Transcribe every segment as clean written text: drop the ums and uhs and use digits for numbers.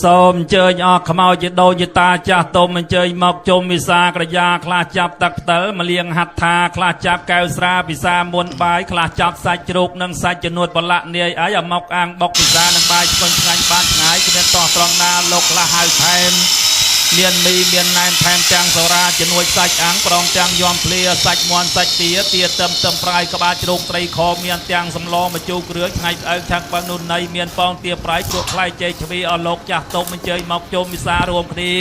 សូមអញ្ជើញអស់ខ្មោចជាដូនជាតាចាស់ទុំអញ្ជើញមកជុំវិសាក្រយាខ្លះចាប់ទឹកផ្តិលមកលៀងហាត់ថាខ្លះចាប់កែវស្រាពិសាមុនបាយខ្លះចាប់សាច់ជ្រូកនិងសាច់ជំនួតបលាក់នាយអីឲ្យមកអាំងបុកពិសានិងបាយឆ្ងាញ់ឆ្ងាញ់បានឆ្ងាយគ្មានតោះត្រង់ណាលោកខ្លះហៅថែមមានមីមានណែមថែមទាំងសូរ៉ាជំនួយសាច់អាំងព្រមទាំងយំភ្លាសាច់មាន់សាច់ទាទឹមប្រៃក្បាលជ្រូកត្រីខមានទាំងសម្លម្ជូរគ្រឿងថ្ងៃស្អែកឆាក់បើនុនណៃមានពងទាប្រៃជ្រូកខ្លែងចេកជ្វីអស់លោកចាស់ទុំអញ្ជើញមកជុំវិសារួមគ្នា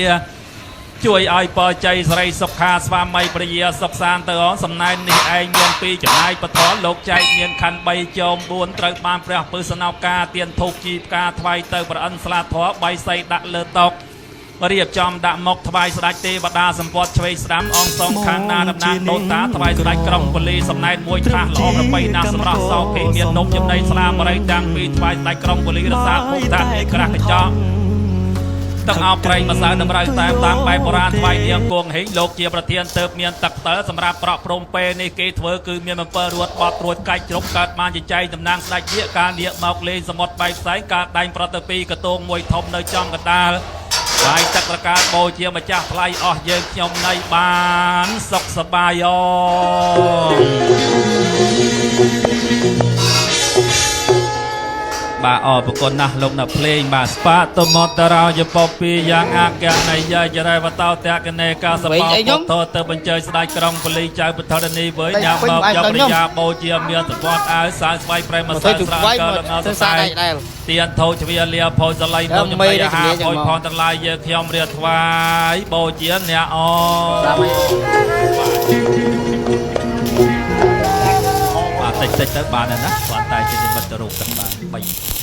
ជួយឲ្យបរិជ័យសេរីសុខាស្វាមីព្រាយាសុខសាន្តទៅអងសំណែននេះឯងមានពីចំណាយបថលោកចែកមានខណ្ឌ3ចោម4ត្រូវបានព្រះពឹសណោការទៀនធូបជីផ្កាថ្វាយទៅប្រអិនស្លាធរ3សៃដាក់លើតុរៀបចំដាក់មកថ្វាយស្ដេចទេវតាសម្ពត់ឆ្វេងស្ដាំអង្គសងខាងណាតំណាងដូនតាថ្វាយស្ដេចក្រុងពលីសំណែនមួយថាសល្អប្របីណាស់សម្រាប់សោភេមាននំចំណីស្លាបរិយទាំងពីថ្វាយស្ដេចក្រុងពលីរសាពុកតាឯក្រាស់កញ្ចក់ទឹកអោបប្រៃម្សៅតម្រូវតាមបែបបុរាណថ្វាយនាងគង់ហេងលោកជាប្រធានទៅមានទឹកតើសម្រាប់ប្រក់ព្រំពេលនេះគេធ្វើគឺមាន7រួតបត់រួចកាច់ជ្រុកកើតបានចែកតំណាងស្ដេចនាគការនាគមកលេងសមុទ្របែបផ្សេងការដែងប្រតិពីកតងមួយធំនៅចំកណ្ដាលហើយទឹកប្រការបូជាម្ចាស់ថ្លៃអស់យើងខ្ញុំនៃបានសុខសប្បាយបាទអរប្រគុណណាស់លោកអ្នកភ្លេងបាទស្បាតមតរោយពពីយ៉ាងអាកណៃយាយរ៉ែវតោតកណេកាសបោតោទៅបញ្ជើស្ដេចក្រុងពលីចៅពធរនីវើញ៉ាំមកយកប្រយាបូជាមានសពតអាវសាយស្វ័យប្រេមសាស្ត្រាកើលងសរសៃទៀនធោជ្វាលាផោសលៃនំញ៉ៃអាហារផោផនទាំងឡាយយើងខ្ញុំរៀបថ្វាយបូជាអ្នកអបាទតិចទៅបានណាគាត់តែជានិមិត្តរូបទាំងបាទ3